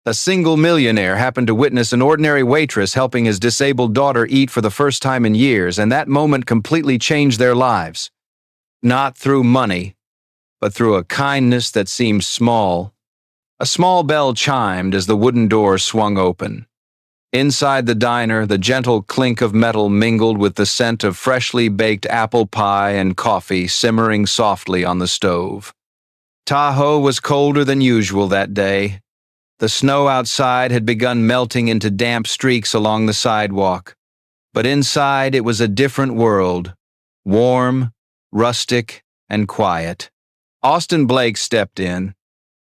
A single millionaire happened to witness an ordinary waitress helping his disabled daughter eat for the first time in years, and that moment completely changed their lives. Not through money, but through a kindness that seemed small. A small bell chimed as the wooden door swung open. Inside the diner, the gentle clink of metal mingled with the scent of freshly baked apple pie and coffee simmering softly on the stove. Tahoe was colder than usual that day. The snow outside had begun melting into damp streaks along the sidewalk. But inside it was a different world, warm, rustic, and quiet. Austin Blake stepped in,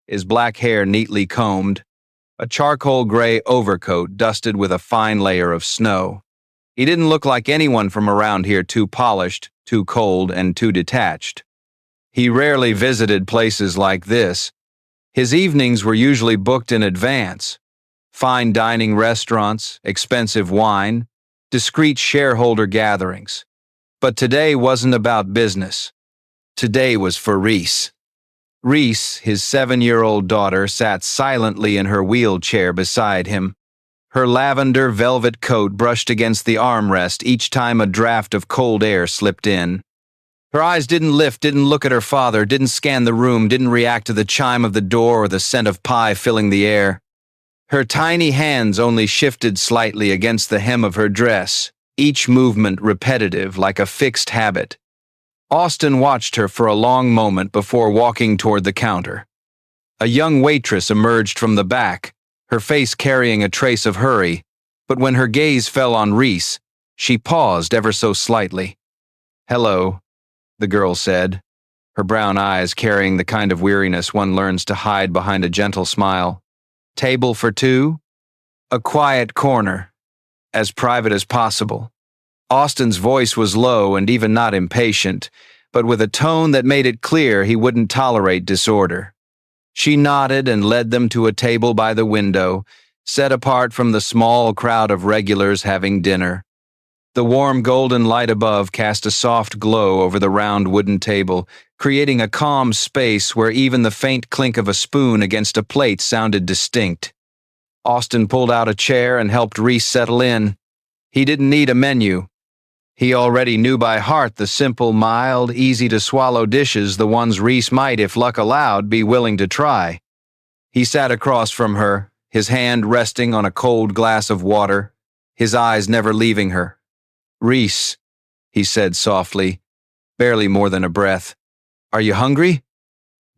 his black hair neatly combed, a charcoal gray overcoat dusted with a fine layer of snow. He didn't look like anyone from around here, too polished, too cold, and too detached. He rarely visited places like this. His evenings were usually booked in advance. Fine dining restaurants, expensive wine, discreet shareholder gatherings. But today wasn't about business. Today was for Reese. Reese, his 7-year-old daughter, sat silently in her wheelchair beside him. Her lavender velvet coat brushed against the armrest each time a draft of cold air slipped in. Her eyes didn't lift, didn't look at her father, didn't scan the room, didn't react to the chime of the door or the scent of pie filling the air. Her tiny hands only shifted slightly against the hem of her dress, each movement repetitive like a fixed habit. Austin watched her for a long moment before walking toward the counter. A young waitress emerged from the back, her face carrying a trace of hurry, but when her gaze fell on Reese, she paused ever so slightly. "Hello," the girl said, her brown eyes carrying the kind of weariness one learns to hide behind a gentle smile. "Table for two?" "A quiet corner. As private as possible." Austin's voice was low and even not impatient, but with a tone that made it clear he wouldn't tolerate disorder. She nodded and led them to a table by the window, set apart from the small crowd of regulars having dinner. The warm golden light above cast a soft glow over the round wooden table, creating a calm space where even the faint clink of a spoon against a plate sounded distinct. Austin pulled out a chair and helped Reese settle in. He didn't need a menu. He already knew by heart the simple, mild, easy-to-swallow dishes, the ones Reese might, if luck allowed, be willing to try. He sat across from her, his hand resting on a cold glass of water, his eyes never leaving her. "Reese," he said softly, barely more than a breath, "are you hungry?"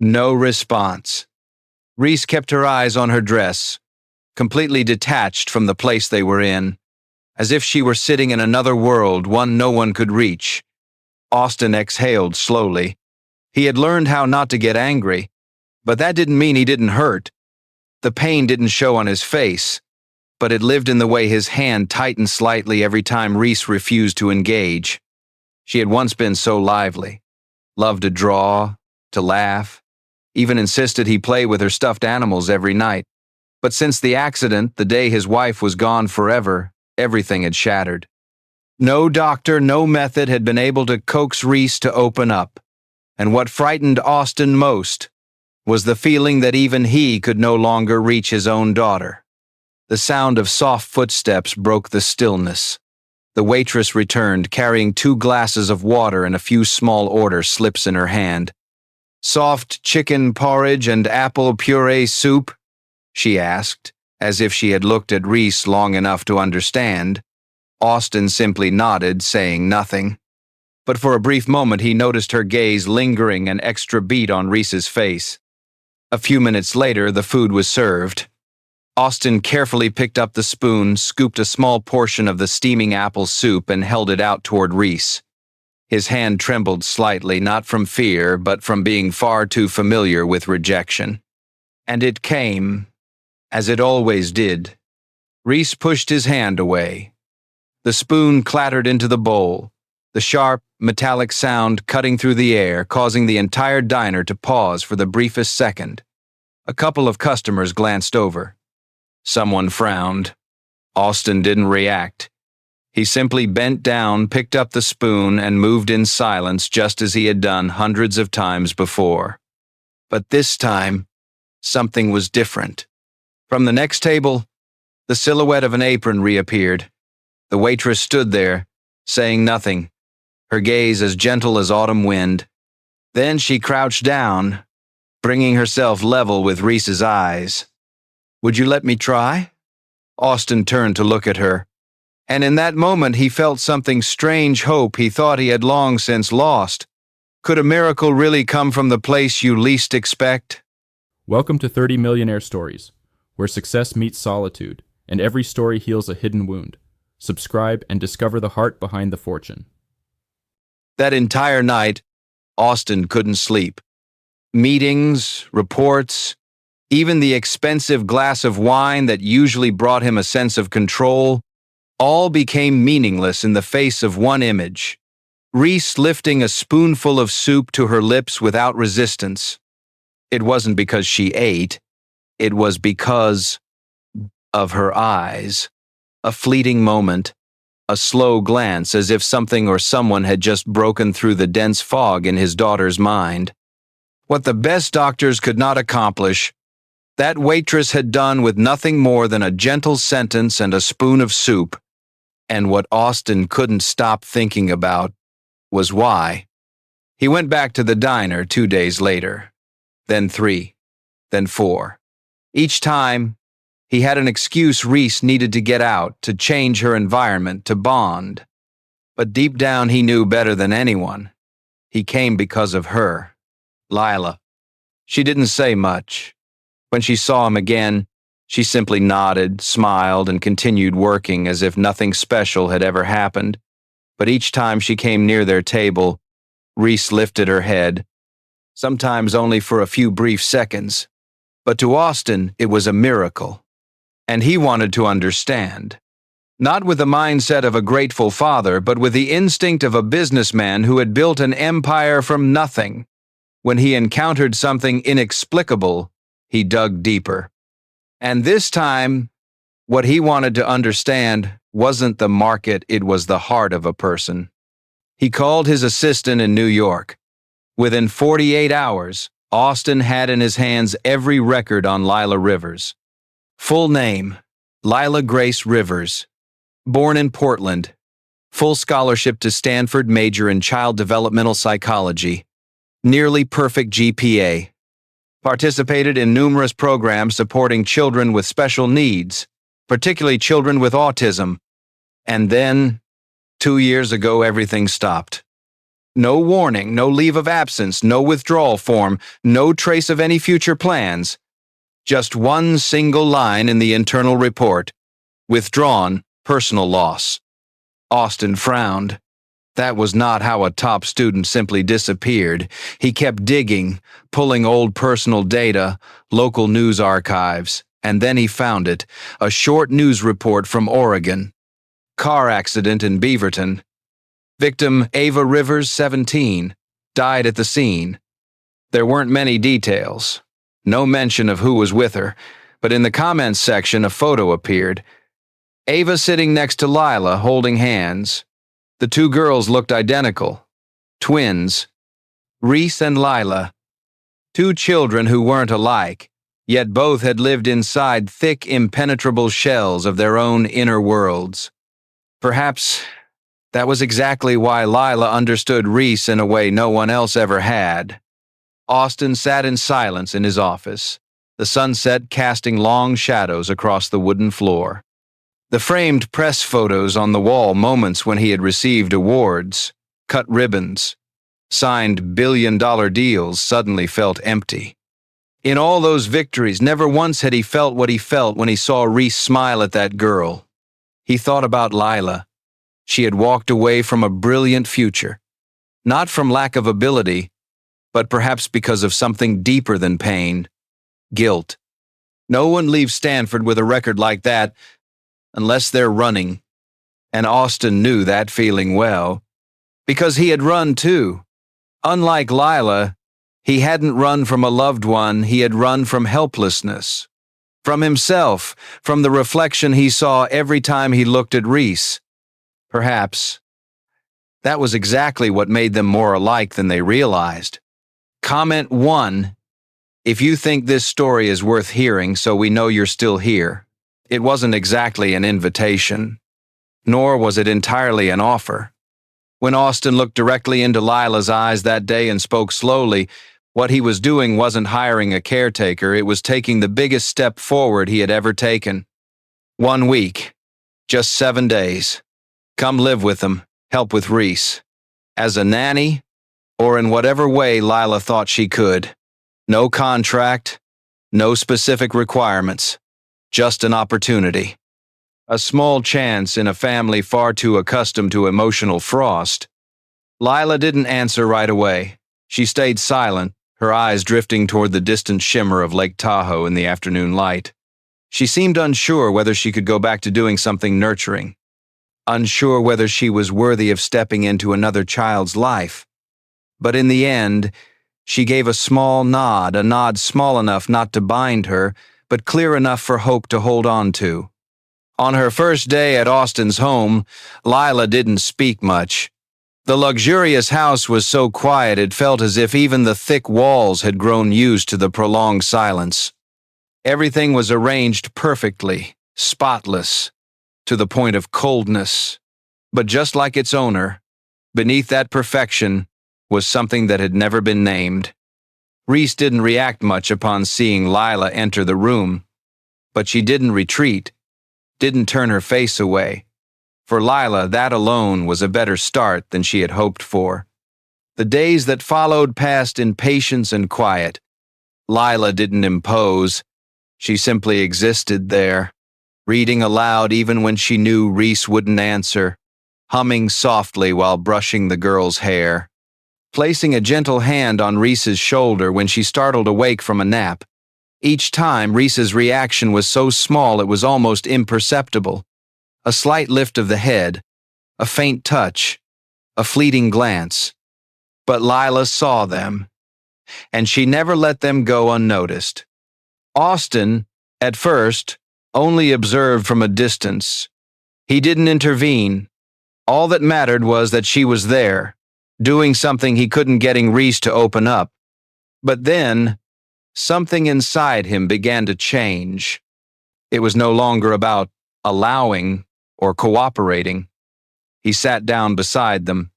No response. Reese kept her eyes on her dress, completely detached from the place they were in, as if she were sitting in another world, one no one could reach. Austin exhaled slowly. He had learned how not to get angry, but that didn't mean he didn't hurt. The pain didn't show on his face, but it lived in the way his hand tightened slightly every time Reese refused to engage. She had once been so lively, loved to draw, to laugh, even insisted he play with her stuffed animals every night. But since the accident, the day his wife was gone forever, everything had shattered. No doctor, no method had been able to coax Reese to open up, and what frightened Austin most was the feeling that even he could no longer reach his own daughter. The sound of soft footsteps broke the stillness. The waitress returned, carrying 2 glasses of water and a few small order slips in her hand. "Soft chicken porridge and apple puree soup?" she asked, as if she had looked at Reese long enough to understand. Austin simply nodded, saying nothing. But for a brief moment he noticed her gaze lingering an extra beat on Reese's face. A few minutes later, the food was served. Austin carefully picked up the spoon, scooped a small portion of the steaming apple soup, and held it out toward Reese. His hand trembled slightly, not from fear, but from being far too familiar with rejection. And it came, as it always did. Reese pushed his hand away. The spoon clattered into the bowl, the sharp, metallic sound cutting through the air, causing the entire diner to pause for the briefest second. A couple of customers glanced over. Someone frowned. Austin didn't react. He simply bent down, picked up the spoon, and moved in silence just as he had done hundreds of times before. But this time, something was different. From the next table, the silhouette of an apron reappeared. The waitress stood there, saying nothing, her gaze as gentle as autumn wind. Then she crouched down, bringing herself level with Reese's eyes. "Would you let me try?" Austin turned to look at her, and in that moment he felt something strange hope he thought he had long since lost. Could a miracle really come from the place you least expect? Welcome to 30 Millionaire Stories, where success meets solitude, and every story heals a hidden wound. Subscribe and discover the heart behind the fortune. That entire night, Austin couldn't sleep. Meetings, reports, even the expensive glass of wine that usually brought him a sense of control, all became meaningless in the face of one image. Reese lifting a spoonful of soup to her lips without resistance. It wasn't because she ate, it was because of her eyes. A fleeting moment, a slow glance as if something or someone had just broken through the dense fog in his daughter's mind. What the best doctors could not accomplish, that waitress had done with nothing more than a gentle sentence and a spoon of soup. And what Austin couldn't stop thinking about was why. He went back to the diner 2 days later, then 3, then 4. Each time, he had an excuse Reese needed to get out, to change her environment, to bond. But deep down he knew better than anyone. He came because of her, Lila. She didn't say much. When she saw him again, she simply nodded, smiled, and continued working as if nothing special had ever happened. But each time she came near their table, Reese lifted her head, sometimes only for a few brief seconds. But to Austin, it was a miracle. And he wanted to understand. Not with the mindset of a grateful father, but with the instinct of a businessman who had built an empire from nothing. When he encountered something inexplicable, he dug deeper. And this time, what he wanted to understand wasn't the market, it was the heart of a person. He called his assistant in New York. Within 48 hours, Austin had in his hands every record on Lila Rivers. Full name, Lila Grace Rivers. Born in Portland. Full scholarship to Stanford, major in child developmental psychology. Nearly perfect GPA. Participated in numerous programs supporting children with special needs, particularly children with autism. And then, 2 years ago, everything stopped. No warning, no leave of absence, no withdrawal form, no trace of any future plans. Just one single line in the internal report. Withdrawn, personal loss. Austin frowned. That was not how a top student simply disappeared. He kept digging, pulling old personal data, local news archives, and then he found it, a short news report from Oregon. Car accident in Beaverton. Victim Ava Rivers, 17, died at the scene. There weren't many details. No mention of who was with her, but in the comments section a photo appeared. Ava sitting next to Lila, holding hands. The two girls looked identical. Twins. Reese and Lila. Two children who weren't alike, yet both had lived inside thick, impenetrable shells of their own inner worlds. Perhaps that was exactly why Lila understood Reese in a way no one else ever had. Austin sat in silence in his office, the sunset casting long shadows across the wooden floor. The framed press photos on the wall, moments when he had received awards, cut ribbons, signed billion-dollar deals, suddenly felt empty. In all those victories, never once had he felt what he felt when he saw Reese smile at that girl. He thought about Lila. She had walked away from a brilliant future, not from lack of ability, but perhaps because of something deeper than pain, guilt. No one leaves Stanford with a record like that unless they're running, and Austin knew that feeling well, because he had run too. Unlike Lila, he hadn't run from a loved one, he had run from helplessness, from himself, from the reflection he saw every time he looked at Reese. Perhaps that was exactly what made them more alike than they realized. Comment 1: If you think this story is worth hearing so we know you're still here, it wasn't exactly an invitation, nor was it entirely an offer. When Austin looked directly into Lila's eyes that day and spoke slowly, what he was doing wasn't hiring a caretaker, it was taking the biggest step forward he had ever taken. 1 week. Just 7 days. Come live with them, help with Reese. As a nanny, or in whatever way Lila thought she could. No contract, no specific requirements. Just an opportunity. A small chance in a family far too accustomed to emotional frost. Lila didn't answer right away. She stayed silent, her eyes drifting toward the distant shimmer of Lake Tahoe in the afternoon light. She seemed unsure whether she could go back to doing something nurturing. Unsure whether she was worthy of stepping into another child's life. But in the end, she gave a nod small enough not to bind her, but clear enough for hope to hold on to. On her first day at Austin's home, Lila didn't speak much. The luxurious house was so quiet it felt as if even the thick walls had grown used to the prolonged silence. Everything was arranged perfectly, spotless, to the point of coldness. But just like its owner, beneath that perfection was something that had never been named. Reese didn't react much upon seeing Lila enter the room, but she didn't retreat, didn't turn her face away. For Lila, that alone was a better start than she had hoped for. The days that followed passed in patience and quiet. Lila didn't impose. She simply existed there, reading aloud even when she knew Reese wouldn't answer, humming softly while brushing the girl's hair, placing a gentle hand on Reese's shoulder when she startled awake from a nap. Each time, Reese's reaction was so small it was almost imperceptible. A slight lift of the head, a faint touch, a fleeting glance. But Lila saw them, and she never let them go unnoticed. Austin, at first, only observed from a distance. He didn't intervene. All that mattered was that she was there, doing something he couldn't getting Reese to open up. But then, something inside him began to change. It was no longer about allowing or cooperating. He sat down beside them,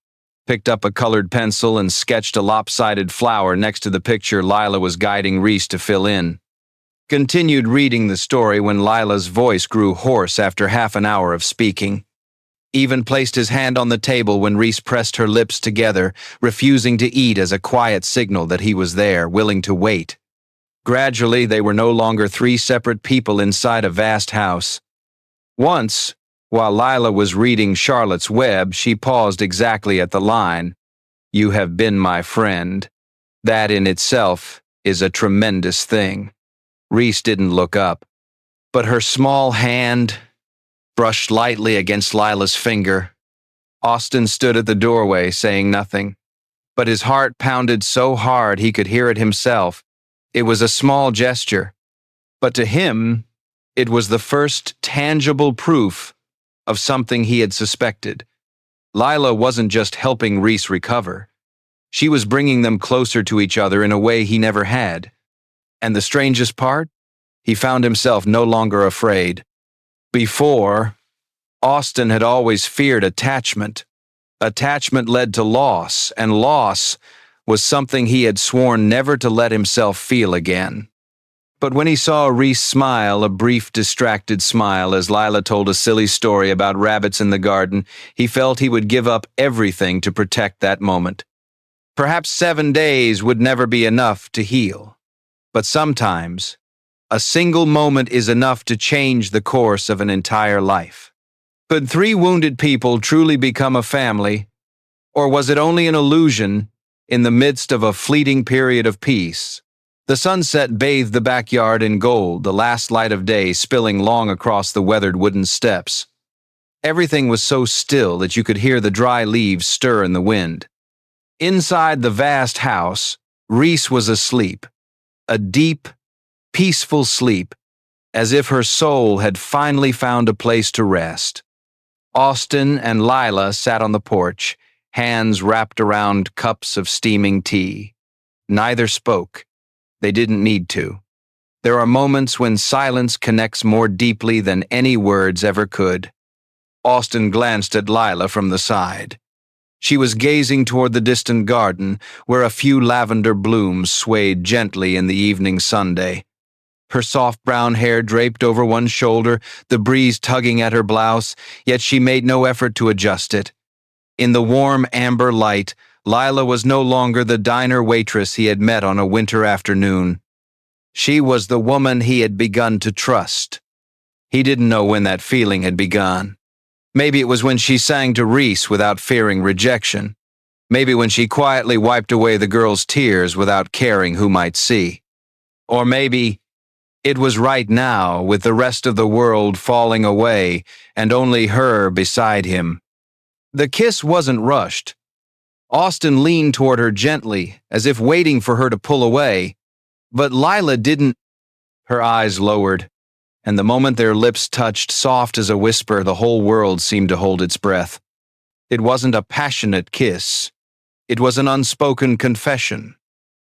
picked up a colored pencil and sketched a lopsided flower next to the picture Lila was guiding Reese to fill in. Continued reading the story when Lila's voice grew hoarse after half an hour of speaking. Even placed his hand on the table when Reese pressed her lips together, refusing to eat as a quiet signal that he was there, willing to wait. Gradually, they were no longer 3 separate people inside a vast house. Once, while Lila was reading Charlotte's Web, she paused exactly at the line, "You have been my friend." That in itself is a tremendous thing. Reese didn't look up, but her small hand brushed lightly against Lila's finger. Austin stood at the doorway, saying nothing, but his heart pounded so hard he could hear it himself. It was a small gesture, but to him, it was the first tangible proof of something he had suspected. Lila wasn't just helping Reese recover. She was bringing them closer to each other in a way he never had. And the strangest part? He found himself no longer afraid. Before, Austin had always feared attachment. Attachment led to loss, and loss was something he had sworn never to let himself feel again. But when he saw Reese smile, a brief, distracted smile, as Lila told a silly story about rabbits in the garden, he felt he would give up everything to protect that moment. Perhaps 7 days would never be enough to heal. But sometimes, a single moment is enough to change the course of an entire life. Could 3 wounded people truly become a family, or was it only an illusion in the midst of a fleeting period of peace? The sunset bathed the backyard in gold, the last light of day spilling long across the weathered wooden steps. Everything was so still that you could hear the dry leaves stir in the wind. Inside the vast house, Reese was asleep, a deep, peaceful sleep, as if her soul had finally found a place to rest. Austin and Lila sat on the porch, hands wrapped around cups of steaming tea. Neither spoke. They didn't need to. There are moments when silence connects more deeply than any words ever could. Austin glanced at Lila from the side. She was gazing toward the distant garden, where a few lavender blooms swayed gently in the evening sunday. Her soft brown hair draped over one shoulder, the breeze tugging at her blouse, yet she made no effort to adjust it. In the warm amber light, Lila was no longer the diner waitress he had met on a winter afternoon. She was the woman he had begun to trust. He didn't know when that feeling had begun. Maybe it was when she sang to Reese without fearing rejection. Maybe when she quietly wiped away the girl's tears without caring who might see. Or maybe it was right now, with the rest of the world falling away and only her beside him. The kiss wasn't rushed. Austin leaned toward her gently, as if waiting for her to pull away. But Lila didn't. Her eyes lowered, and the moment their lips touched, soft as a whisper, the whole world seemed to hold its breath. It wasn't a passionate kiss. It was an unspoken confession,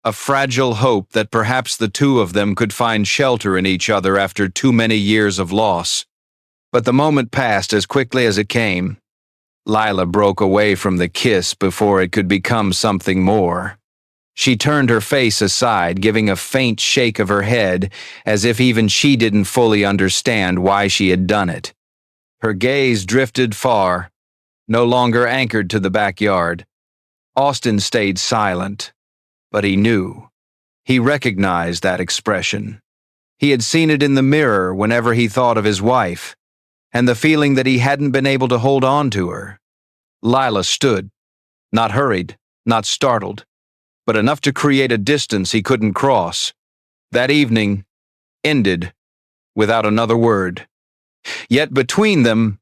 a fragile hope that perhaps the two of them could find shelter in each other after too many years of loss. But the moment passed as quickly as it came. Lila broke away from the kiss before it could become something more. She turned her face aside, giving a faint shake of her head, as if even she didn't fully understand why she had done it. Her gaze drifted far, no longer anchored to the backyard. Austin stayed silent, but he knew. He recognized that expression. He had seen it in the mirror whenever he thought of his wife, and the feeling that he hadn't been able to hold on to her. Lila stood, not hurried, not startled, but enough to create a distance he couldn't cross. That evening ended without another word. Yet between them,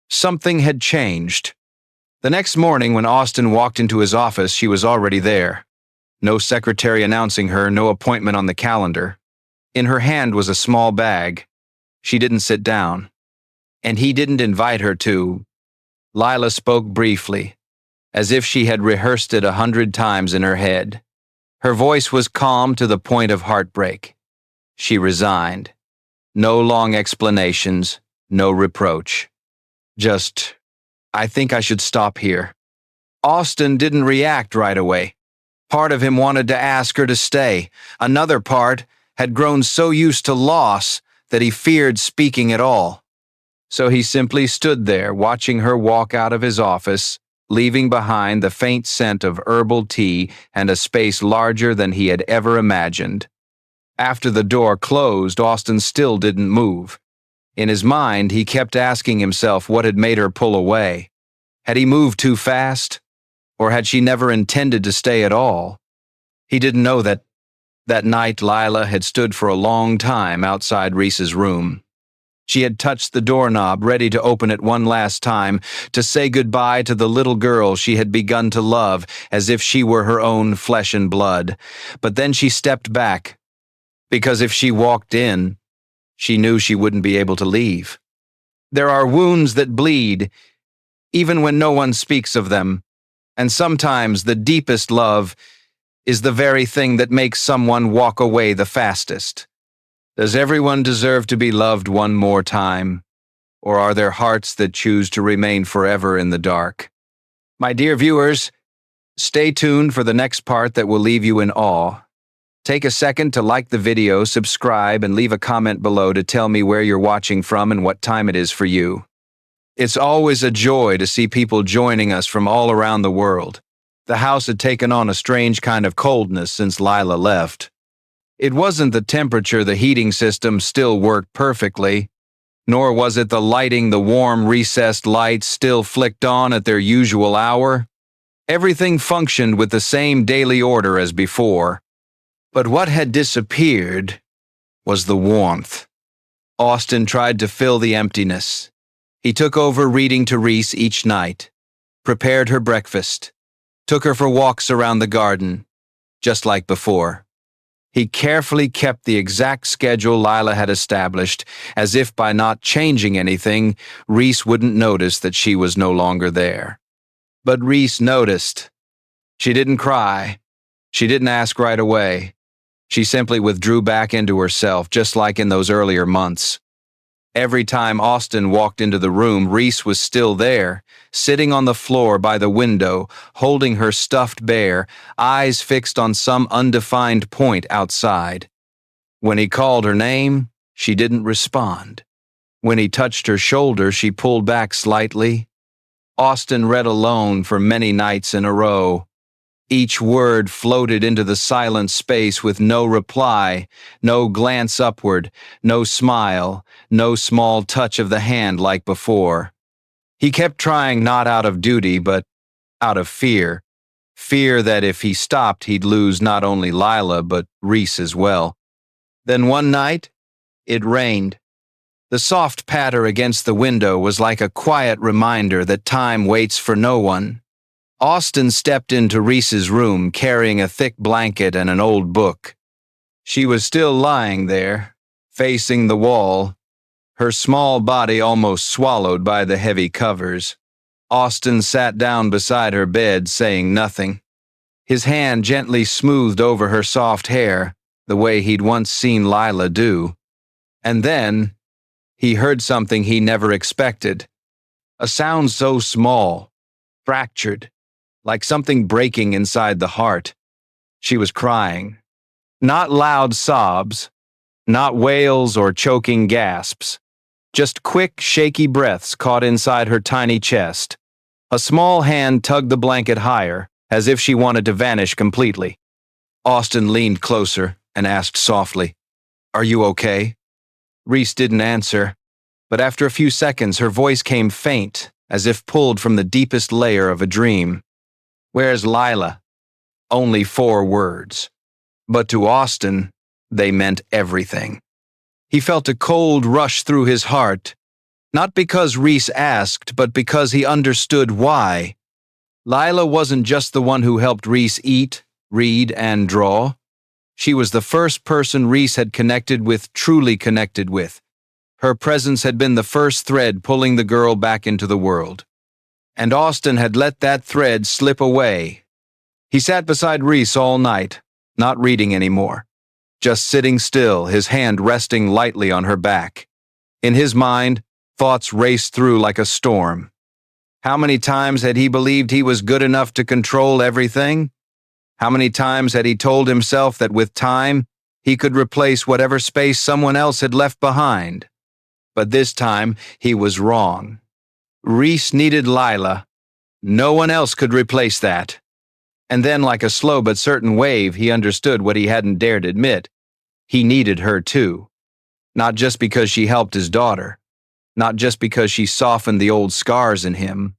something had changed. The next morning, when Austin walked into his office, she was already there. No secretary announcing her, no appointment on the calendar. In her hand was a small bag. She didn't sit down, and he didn't invite her to. Lila spoke briefly, as if she had rehearsed it 100 times in her head. Her voice was calm to the point of heartbreak. She resigned. No long explanations, no reproach. Just, I think I should stop here. Austin didn't react right away. Part of him wanted to ask her to stay. Another part had grown so used to loss that he feared speaking at all. So he simply stood there, watching her walk out of his office, leaving behind the faint scent of herbal tea and a space larger than he had ever imagined. After the door closed, Austin still didn't move. In his mind, he kept asking himself what had made her pull away. Had he moved too fast? Or had she never intended to stay at all? He didn't know that night Lila had stood for a long time outside Reese's room. She had touched the doorknob, ready to open it one last time, to say goodbye to the little girl she had begun to love as if she were her own flesh and blood. But then she stepped back, because if she walked in, she knew she wouldn't be able to leave. There are wounds that bleed, even when no one speaks of them, and sometimes the deepest love is the very thing that makes someone walk away the fastest. Does everyone deserve to be loved one more time? Or are there hearts that choose to remain forever in the dark? My dear viewers, stay tuned for the next part that will leave you in awe. Take a second to like the video, subscribe, and leave a comment below to tell me where you're watching from and what time it is for you. It's always a joy to see people joining us from all around the world. The house had taken on a strange kind of coldness since Lila left. It wasn't the temperature, the heating system still worked perfectly, nor was it the lighting, the warm recessed lights still flicked on at their usual hour. Everything functioned with the same daily order as before. But what had disappeared was the warmth. Austin tried to fill the emptiness. He took over reading to Reese each night, prepared her breakfast, took her for walks around the garden, just like before. He carefully kept the exact schedule Lila had established, as if by not changing anything, Reese wouldn't notice that she was no longer there. But Reese noticed. She didn't cry. She didn't ask right away. She simply withdrew back into herself, just like in those earlier months. Every time Austin walked into the room, Reese was still there, sitting on the floor by the window, holding her stuffed bear, eyes fixed on some undefined point outside. When he called her name, she didn't respond. When he touched her shoulder, she pulled back slightly. Austin read alone for many nights in a row. Each word floated into the silent space with no reply, no glance upward, no smile, no small touch of the hand like before. He kept trying, not out of duty, but out of fear. Fear that if he stopped, he'd lose not only Lila, but Reese as well. Then one night, it rained. The soft patter against the window was like a quiet reminder that time waits for no one. Austin stepped into Reese's room carrying a thick blanket and an old book. She was still lying there, facing the wall, her small body almost swallowed by the heavy covers. Austin sat down beside her bed, saying nothing. His hand gently smoothed over her soft hair, the way he'd once seen Lila do. And then he heard something he never expected. A sound so small, fractured, like something breaking inside the heart. She was crying. Not loud sobs, not wails or choking gasps, just quick, shaky breaths caught inside her tiny chest. A small hand tugged the blanket higher, as if she wanted to vanish completely. Austin leaned closer and asked softly, "Are you okay?" Reese didn't answer, but after a few seconds her voice came faint, as if pulled from the deepest layer of a dream. "Where's Lila?" Only 4 words. But to Austin, they meant everything. He felt a cold rush through his heart, not because Reese asked, but because he understood why. Lila wasn't just the one who helped Reese eat, read, and draw. She was the first person Reese had connected with, truly connected with. Her presence had been the first thread pulling the girl back into the world. And Austin had let that thread slip away. He sat beside Reese all night, not reading anymore, just sitting still, his hand resting lightly on her back. In his mind, thoughts raced through like a storm. How many times had he believed he was good enough to control everything? How many times had he told himself that with time, he could replace whatever space someone else had left behind? But this time, he was wrong. Reese needed Lila. No one else could replace that. And then, like a slow but certain wave, he understood what he hadn't dared admit. He needed her too. Not just because she helped his daughter. Not just because she softened the old scars in him.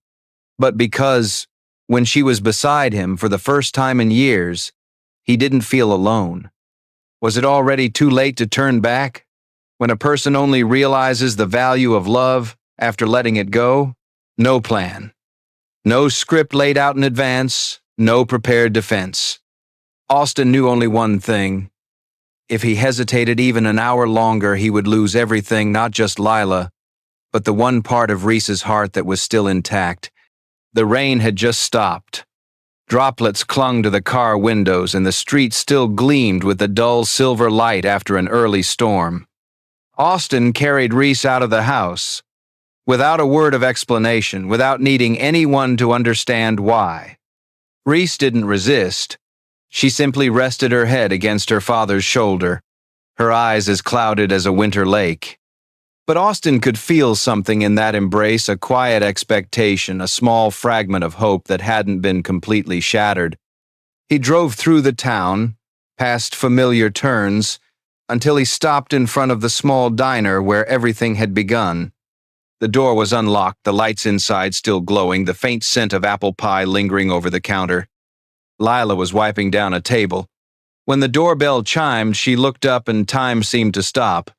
But because, when she was beside him for the first time in years, he didn't feel alone. Was it already too late to turn back? When a person only realizes the value of love after letting it go? No plan. No script laid out in advance. No prepared defense. Austin knew only one thing. If he hesitated even an hour longer, he would lose everything, not just Lila, but the one part of Reese's heart that was still intact. The rain had just stopped. Droplets clung to the car windows, and the street still gleamed with the dull silver light after an early storm. Austin carried Reese out of the house, without a word of explanation, without needing anyone to understand why. Reese didn't resist. She simply rested her head against her father's shoulder, her eyes as clouded as a winter lake. But Austin could feel something in that embrace, a quiet expectation, a small fragment of hope that hadn't been completely shattered. He drove through the town, past familiar turns, until he stopped in front of the small diner where everything had begun. The door was unlocked, the lights inside still glowing, the faint scent of apple pie lingering over the counter. Lila was wiping down a table. When the doorbell chimed, she looked up and time seemed to stop.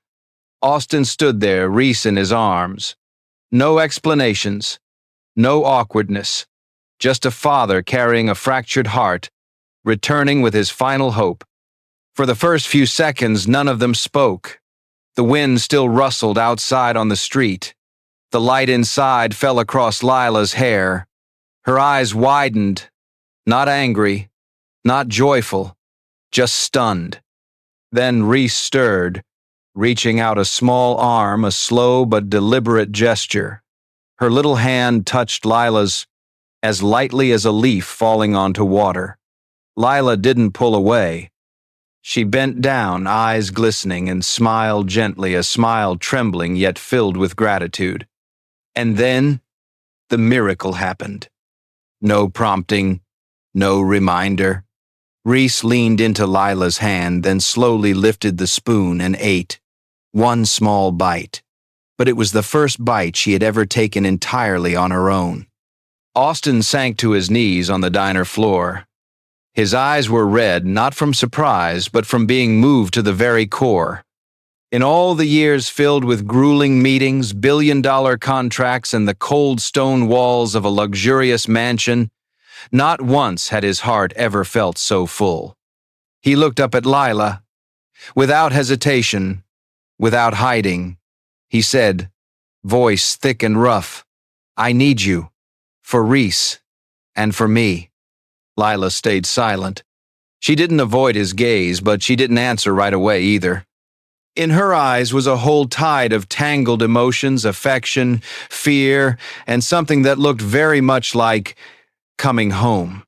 Austin stood there, Reese in his arms. No explanations, no awkwardness, just a father carrying a fractured heart, returning with his final hope. For the first few seconds, none of them spoke. The wind still rustled outside on the street. The light inside fell across Lila's hair. Her eyes widened, not angry, not joyful, just stunned. Then Reese stirred, reaching out a small arm, a slow but deliberate gesture. Her little hand touched Lila's as lightly as a leaf falling onto water. Lila didn't pull away. She bent down, eyes glistening, and smiled gently, a smile trembling yet filled with gratitude. And then the miracle happened. No prompting, no reminder. Reese leaned into Lila's hand, then slowly lifted the spoon and ate. One small bite. But it was the first bite she had ever taken entirely on her own. Austin sank to his knees on the diner floor. His eyes were red, not from surprise, but from being moved to the very core. In all the years filled with grueling meetings, billion-dollar contracts, and the cold stone walls of a luxurious mansion, not once had his heart ever felt so full. He looked up at Lila. Without hesitation, without hiding, he said, voice thick and rough, "I need you, for Reese, and for me." Lila stayed silent. She didn't avoid his gaze, but she didn't answer right away either. In her eyes was a whole tide of tangled emotions, affection, fear, and something that looked very much like coming home.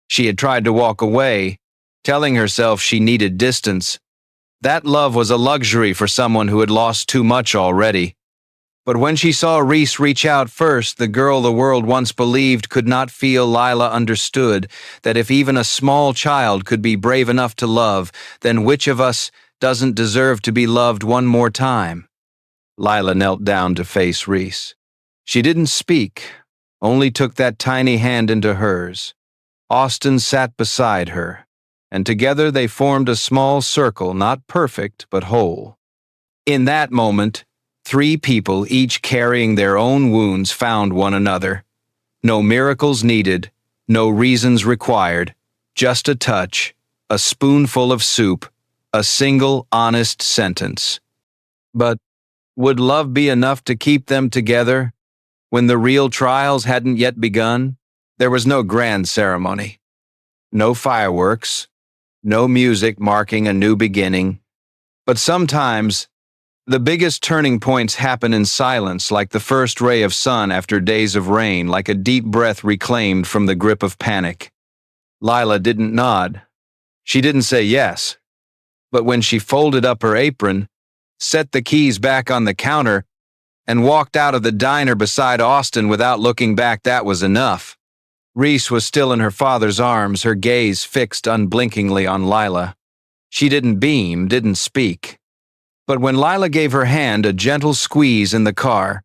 She had tried to walk away, telling herself she needed distance. That love was a luxury for someone who had lost too much already. But when she saw Reese reach out first, the girl the world once believed could not feel, Lila understood that if even a small child could be brave enough to love, then which of us doesn't deserve to be loved one more time? Lila knelt down to face Reese. She didn't speak, only took that tiny hand into hers. Austin sat beside her, and together they formed a small circle, not perfect, but whole. In that moment, 3 people, each carrying their own wounds, found one another. No miracles needed, no reasons required, just a touch, a spoonful of soup, a single honest sentence. But would love be enough to keep them together when the real trials hadn't yet begun? There was no grand ceremony, no fireworks, no music marking a new beginning. But sometimes the biggest turning points happen in silence, like the first ray of sun after days of rain, like a deep breath reclaimed from the grip of panic. Lila didn't nod. She didn't say yes. But when she folded up her apron, set the keys back on the counter, and walked out of the diner beside Austin without looking back, that was enough. Reese was still in her father's arms, her gaze fixed unblinkingly on Lila. She didn't beam, didn't speak. But when Lila gave her hand a gentle squeeze in the car,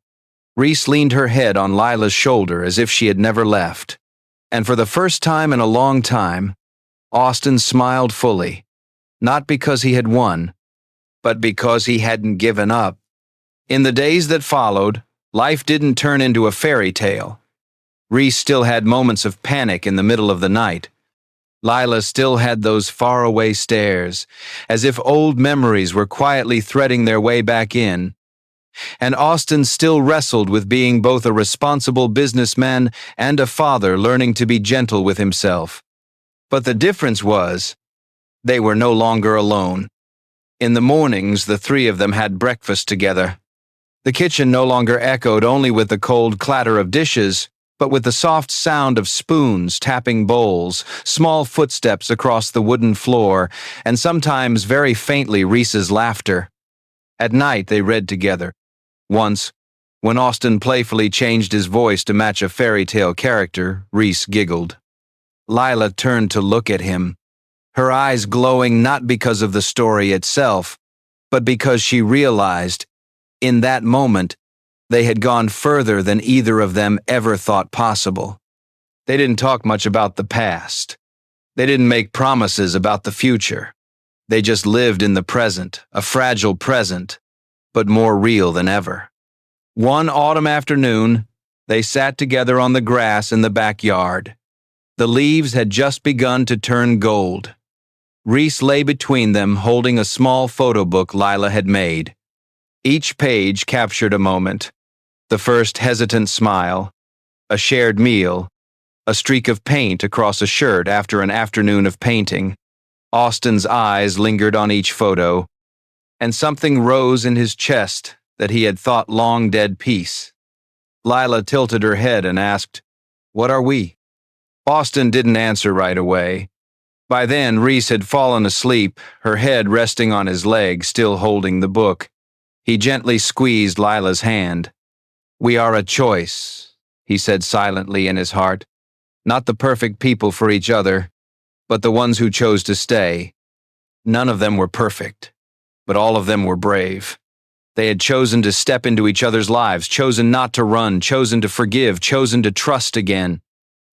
Reese leaned her head on Lila's shoulder as if she had never left. And for the first time in a long time, Austin smiled fully, not because he had won, but because he hadn't given up. In the days that followed, life didn't turn into a fairy tale. Reese still had moments of panic in the middle of the night. Lila still had those faraway stares, as if old memories were quietly threading their way back in. And Austin still wrestled with being both a responsible businessman and a father, learning to be gentle with himself. But the difference was, they were no longer alone. In the mornings, the 3 of them had breakfast together. The kitchen no longer echoed only with the cold clatter of dishes, but with the soft sound of spoons tapping bowls, small footsteps across the wooden floor, and sometimes very faintly Reese's laughter. At night they read together. Once, when Austin playfully changed his voice to match a fairy tale character, Reese giggled. Lila turned to look at him, her eyes glowing not because of the story itself, but because she realized, in that moment, they had gone further than either of them ever thought possible. They didn't talk much about the past. They didn't make promises about the future. They just lived in the present, a fragile present, but more real than ever. One autumn afternoon, they sat together on the grass in the backyard. The leaves had just begun to turn gold. Reese lay between them, holding a small photo book Lila had made. Each page captured a moment. The first hesitant smile, a shared meal, a streak of paint across a shirt after an afternoon of painting. Austin's eyes lingered on each photo, and something rose in his chest that he had thought long dead peace. Lila tilted her head and asked, "What are we?" Austin didn't answer right away. By then, Reese had fallen asleep, her head resting on his leg, still holding the book. He gently squeezed Lila's hand. "We are a choice," he said silently in his heart. "Not the perfect people for each other, but the ones who chose to stay. None of them were perfect, but all of them were brave. They had chosen to step into each other's lives, chosen not to run, chosen to forgive, chosen to trust again.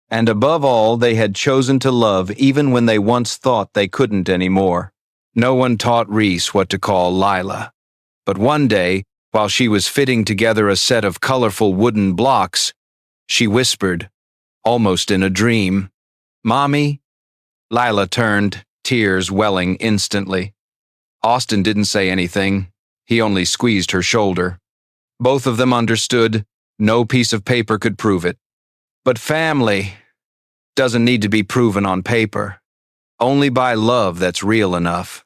And above all, they had chosen to love even when they once thought they couldn't anymore. No one taught Reese what to call Lila. But one day, while she was fitting together a set of colorful wooden blocks, she whispered, almost in a dream, "Mommy?" Lila turned, tears welling instantly. Austin didn't say anything. He only squeezed her shoulder. Both of them understood. No piece of paper could prove it. But family doesn't need to be proven on paper. Only by love that's real enough.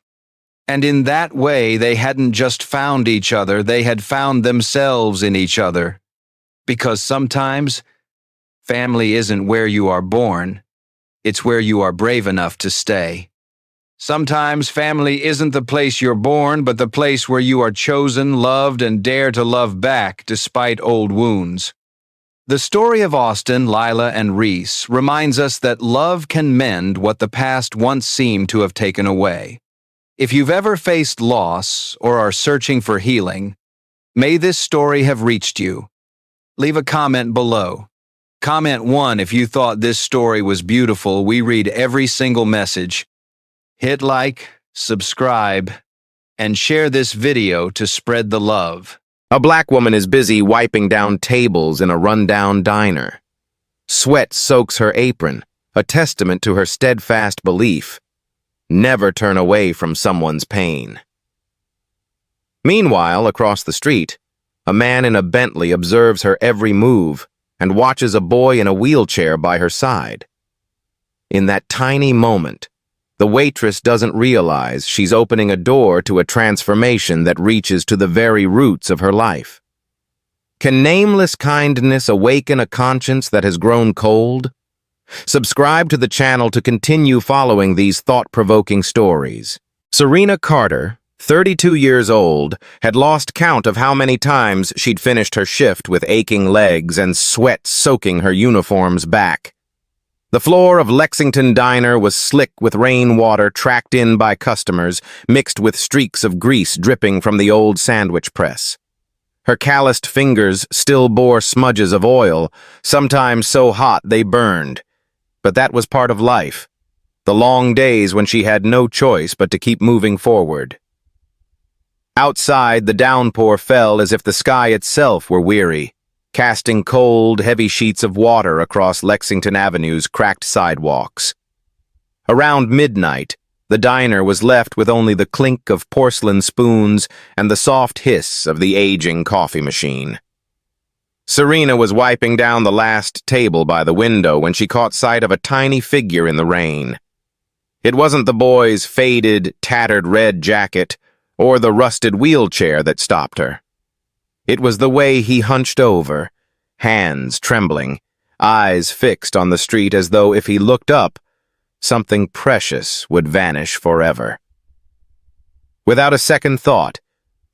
And in that way, they hadn't just found each other, they had found themselves in each other. Because sometimes, family isn't where you are born, it's where you are brave enough to stay. Sometimes family isn't the place you're born, but the place where you are chosen, loved, and dare to love back despite old wounds. The story of Austin, Lila, and Reese reminds us that love can mend what the past once seemed to have taken away. If you've ever faced loss or are searching for healing, may this story have reached you. Leave a comment below. Comment 1 if you thought this story was beautiful. We read every single message. Hit like, subscribe, and share this video to spread the love. A black woman is busy wiping down tables in a rundown diner. Sweat soaks her apron, a testament to her steadfast belief. Never turn away from someone's pain. Meanwhile, across the street, a man in a Bentley observes her every move and watches a boy in a wheelchair by her side. In that tiny moment, the waitress doesn't realize she's opening a door to a transformation that reaches to the very roots of her life. Can nameless kindness awaken a conscience that has grown cold? Subscribe to the channel to continue following these thought-provoking stories. Serena Carter, 32 years old, had lost count of how many times she'd finished her shift with aching legs and sweat soaking her uniform's back. The floor of Lexington Diner was slick with rainwater tracked in by customers, mixed with streaks of grease dripping from the old sandwich press. Her calloused fingers still bore smudges of oil, sometimes so hot they burned. But that was part of life, the long days when she had no choice but to keep moving forward. Outside, the downpour fell as if the sky itself were weary, casting cold, heavy sheets of water across Lexington Avenue's cracked sidewalks. Around midnight, the diner was left with only the clink of porcelain spoons and the soft hiss of the aging coffee machine. Serena was wiping down the last table by the window when she caught sight of a tiny figure in the rain. It wasn't the boy's faded, tattered red jacket or the rusted wheelchair that stopped her. It was the way he hunched over, hands trembling, eyes fixed on the street as though if he looked up, something precious would vanish forever. Without a second thought,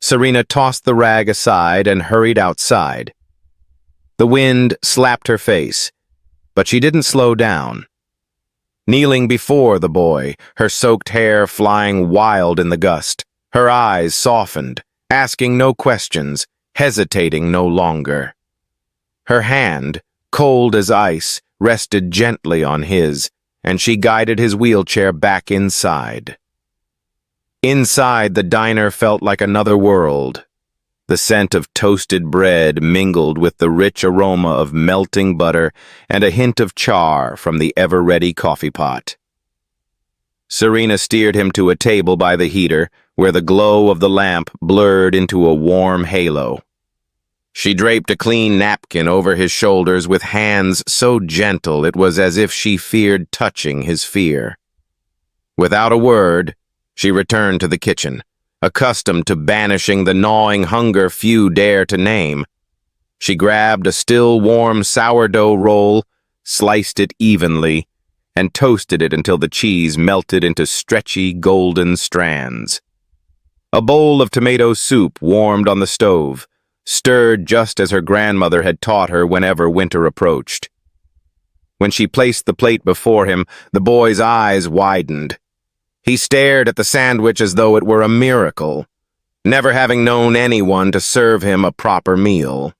Serena tossed the rag aside and hurried outside. The wind slapped her face, but she didn't slow down. Kneeling before the boy, her soaked hair flying wild in the gust, her eyes softened, asking no questions, hesitating no longer. Her hand, cold as ice, rested gently on his, and she guided his wheelchair back inside. Inside, the diner felt like another world. The scent of toasted bread mingled with the rich aroma of melting butter and a hint of char from the ever-ready coffee pot. Serena steered him to a table by the heater, where the glow of the lamp blurred into a warm halo. She draped a clean napkin over his shoulders with hands so gentle it was as if she feared touching his fear. Without a word, she returned to the kitchen, accustomed to banishing the gnawing hunger few dare to name. She grabbed a still warm sourdough roll, sliced it evenly, and toasted it until the cheese melted into stretchy golden strands. A bowl of tomato soup warmed on the stove, stirred just as her grandmother had taught her whenever winter approached. When she placed the plate before him, the boy's eyes widened. He stared at the sandwich as though it were a miracle, never having known anyone to serve him a proper meal.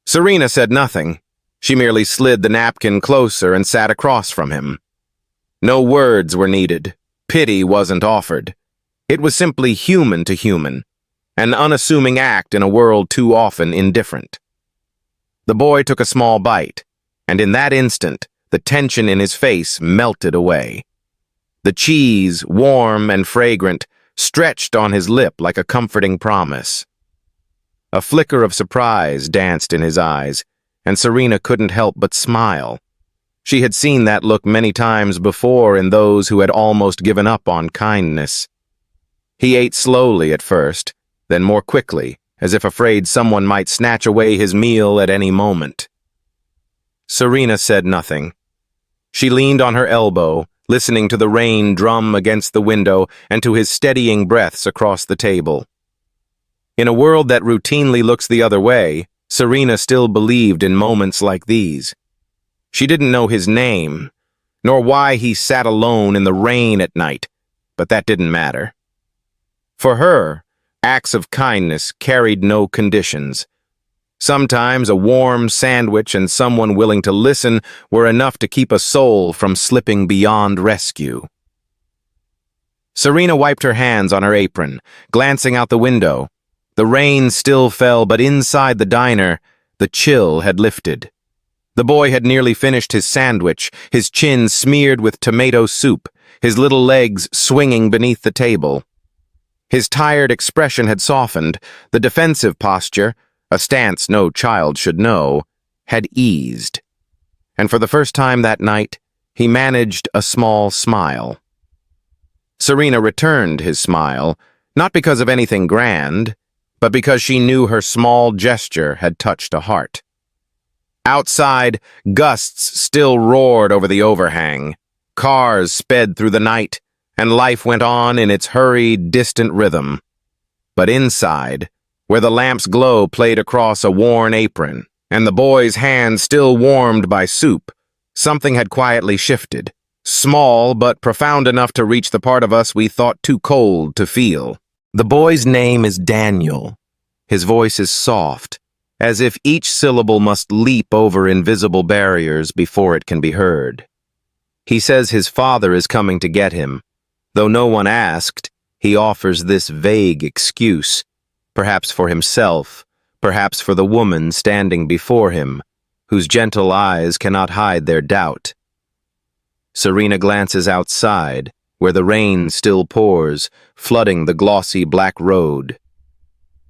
Serena said nothing. She merely slid the napkin closer and sat across from him. No words were needed. Pity wasn't offered. It was simply human to human, an unassuming act in a world too often indifferent. The boy took a small bite, and in that instant, the tension in his face melted away. The cheese, warm and fragrant, stretched on his lip like a comforting promise. A flicker of surprise danced in his eyes, and Serena couldn't help but smile. She had seen that look many times before in those who had almost given up on kindness. He ate slowly at first, then more quickly, as if afraid someone might snatch away his meal at any moment. Serena said nothing. She leaned on her elbow, listening to the rain drum against the window and to his steadying breaths across the table. In a world that routinely looks the other way, Serena still believed in moments like these. She didn't know his name, nor why he sat alone in the rain at night, but that didn't matter. For her, acts of kindness carried no conditions. Sometimes a warm sandwich and someone willing to listen were enough to keep a soul from slipping beyond rescue. Serena wiped her hands on her apron, glancing out the window. The rain still fell, but inside the diner, the chill had lifted. The boy had nearly finished his sandwich, his chin smeared with tomato soup, his little legs swinging beneath the table. His tired expression had softened, the defensive posture, a stance no child should know, had eased. And for the first time that night, he managed a small smile. Serena returned his smile, not because of anything grand, but because she knew her small gesture had touched a heart. Outside, gusts still roared over the overhang. Cars sped through the night, and life went on in its hurried, distant rhythm. But inside, where the lamp's glow played across a worn apron, and the boy's hand still warmed by soup, something had quietly shifted, small but profound enough to reach the part of us we thought too cold to feel. The boy's name is Daniel. His voice is soft, as if each syllable must leap over invisible barriers before it can be heard. He says his father is coming to get him. Though no one asked, he offers this vague excuse, perhaps for himself, perhaps for the woman standing before him, whose gentle eyes cannot hide their doubt. Serena glances outside, where the rain still pours, flooding the glossy black road.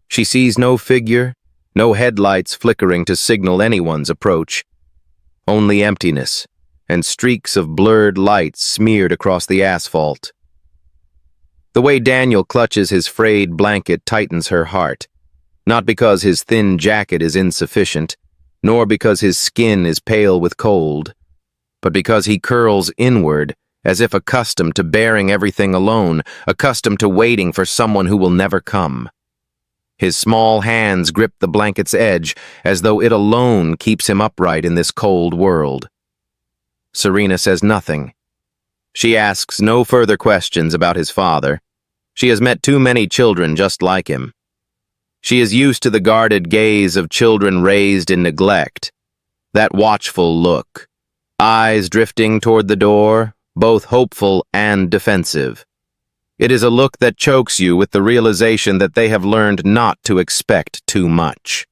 She sees no figure, no headlights flickering to signal anyone's approach, only emptiness and streaks of blurred light smeared across the asphalt. The way Daniel clutches his frayed blanket tightens her heart, not because his thin jacket is insufficient, nor because his skin is pale with cold, but because he curls inward, as if accustomed to bearing everything alone, accustomed to waiting for someone who will never come. His small hands grip the blanket's edge, as though it alone keeps him upright in this cold world. Serena says nothing. She asks no further questions about his father. She has met too many children just like him. She is used to the guarded gaze of children raised in neglect, that watchful look, eyes drifting toward the door, both hopeful and defensive. It is a look that chokes you with the realization that they have learned not to expect too much.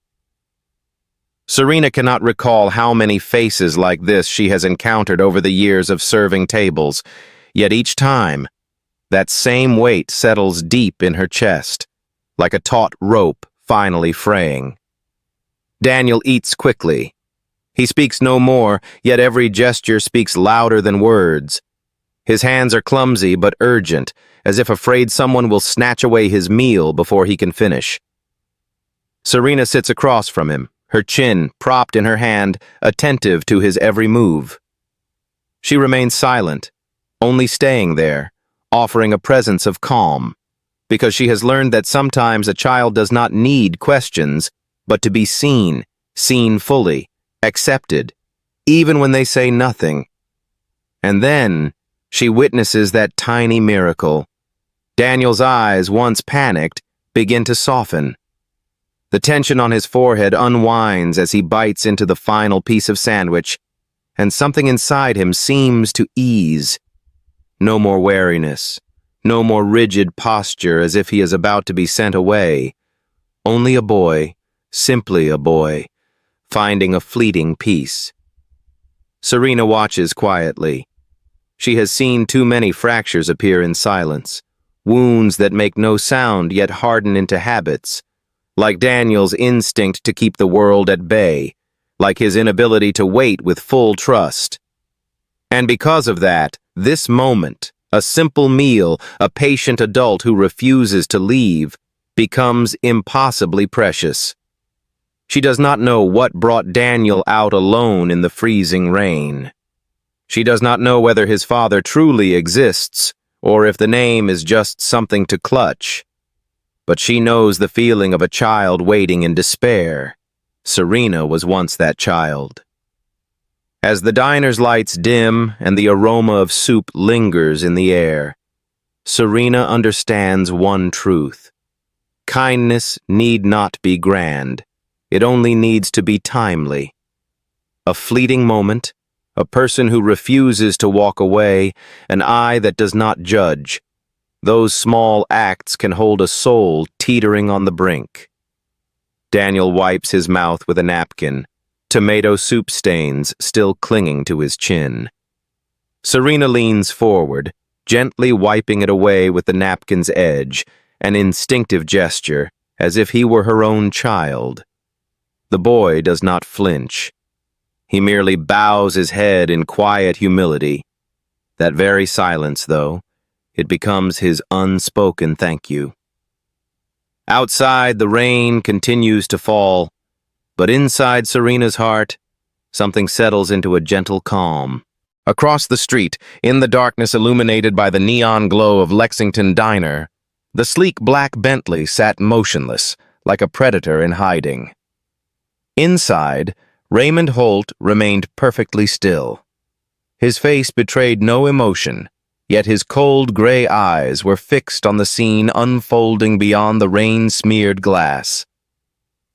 Serena cannot recall how many faces like this she has encountered over the years of serving tables, yet each time, that same weight settles deep in her chest, like a taut rope finally fraying. Daniel eats quickly. He speaks no more, yet every gesture speaks louder than words. His hands are clumsy but urgent, as if afraid someone will snatch away his meal before he can finish. Serena sits across from him, her chin propped in her hand, attentive to his every move. She remains silent, only staying there, offering a presence of calm, because she has learned that sometimes a child does not need questions, but to be seen fully, accepted, even when they say nothing. And then she witnesses that tiny miracle. Daniel's eyes, once panicked, begin to soften. The tension on his forehead unwinds as he bites into the final piece of sandwich, and something inside him seems to ease. No more wariness, no more rigid posture as if he is about to be sent away. Only a boy, simply a boy, finding a fleeting peace. Serena watches quietly. She has seen too many fractures appear in silence, wounds that make no sound yet harden into habits, like Daniel's instinct to keep the world at bay, like his inability to wait with full trust. And because of that, this moment, a simple meal, a patient adult who refuses to leave, becomes impossibly precious. She does not know what brought Daniel out alone in the freezing rain. She does not know whether his father truly exists, or if the name is just something to clutch. But she knows the feeling of a child waiting in despair. Serena was once that child. As the diner's lights dim and the aroma of soup lingers in the air, Serena understands one truth. Kindness need not be grand. It only needs to be timely. A fleeting moment, a person who refuses to walk away, an eye that does not judge. Those small acts can hold a soul teetering on the brink. Daniel wipes his mouth with a napkin, tomato soup stains still clinging to his chin. Serena leans forward, gently wiping it away with the napkin's edge, an instinctive gesture, as if he were her own child. The boy does not flinch. He merely bows his head in quiet humility. That very silence, though, it becomes his unspoken thank you. Outside, the rain continues to fall, but inside Serena's heart, something settles into a gentle calm. Across the street, in the darkness illuminated by the neon glow of Lexington Diner, the sleek black Bentley sat motionless, like a predator in hiding. Inside, Raymond Holt remained perfectly still. His face betrayed no emotion, yet his cold gray eyes were fixed on the scene unfolding beyond the rain-smeared glass.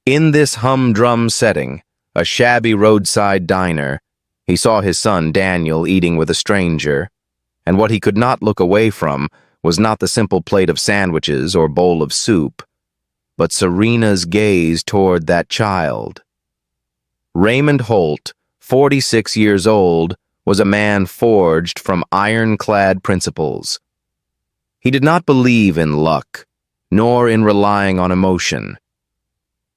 In this humdrum setting, a shabby roadside diner, he saw his son Daniel eating with a stranger, and what he could not look away from was not the simple plate of sandwiches or bowl of soup, but Serena's gaze toward that child. Raymond Holt, 46 years old, was a man forged from ironclad principles. He did not believe in luck, nor in relying on emotion.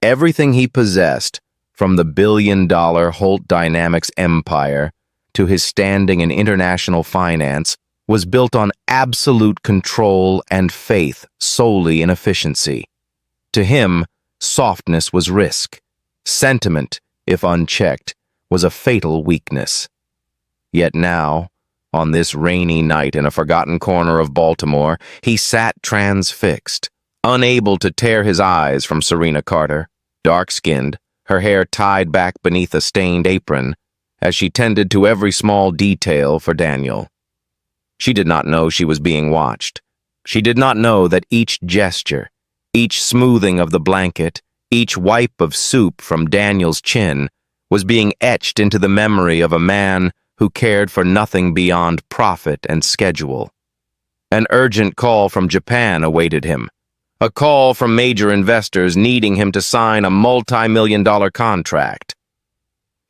Everything he possessed, from the billion-dollar Holt Dynamics empire to his standing in international finance, was built on absolute control and faith solely in efficiency. To him, softness was risk. Sentiment, if unchecked, was a fatal weakness. Yet now, on this rainy night in a forgotten corner of Baltimore, he sat transfixed, unable to tear his eyes from Serena Carter, dark-skinned, her hair tied back beneath a stained apron, as she tended to every small detail for Daniel. She did not know she was being watched. She did not know that each gesture, each smoothing of the blanket, each wipe of soup from Daniel's chin was being etched into the memory of a man who cared for nothing beyond profit and schedule. An urgent call from Japan awaited him, a call from major investors needing him to sign a multi-million-dollar contract.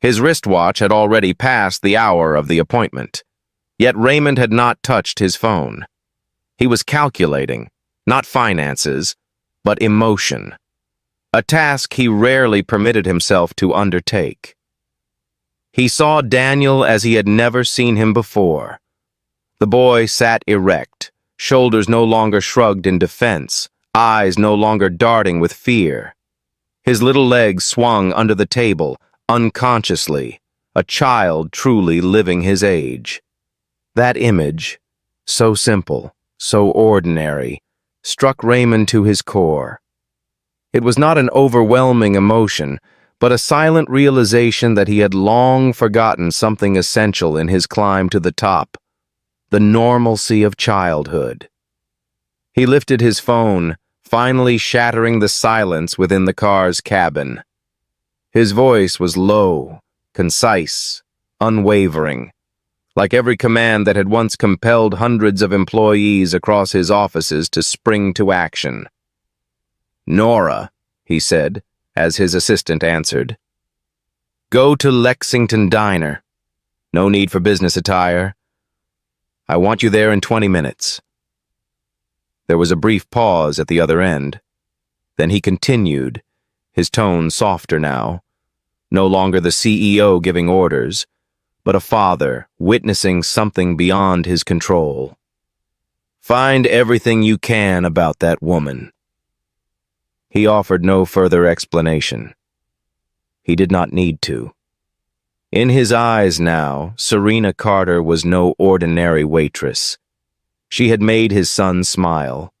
His wristwatch had already passed the hour of the appointment, yet Raymond had not touched his phone. He was calculating, not finances, but emotion, a task he rarely permitted himself to undertake. He saw Daniel as he had never seen him before, The boy sat erect, shoulders no longer shrugged in defense, eyes no longer darting with fear. His little legs swung under the table, unconsciously, a child truly living his age. That image, so simple, so ordinary, struck Raymond to his core. It was not an overwhelming emotion, but a silent realization that he had long forgotten something essential in his climb to the top, the normalcy of childhood. He lifted his phone, finally shattering the silence within the car's cabin. His voice was low, concise, unwavering, like every command that had once compelled hundreds of employees across his offices to spring to action. "Nora," he said, as his assistant answered. "Go to Lexington Diner. No need for business attire. I want you there in 20 minutes. There was a brief pause at the other end. Then he continued, his tone softer now, no longer the CEO giving orders, but a father witnessing something beyond his control. "Find everything you can about that woman." He offered no further explanation. He did not need to. In his eyes now, Serena Carter was no ordinary waitress. She had made his son smile.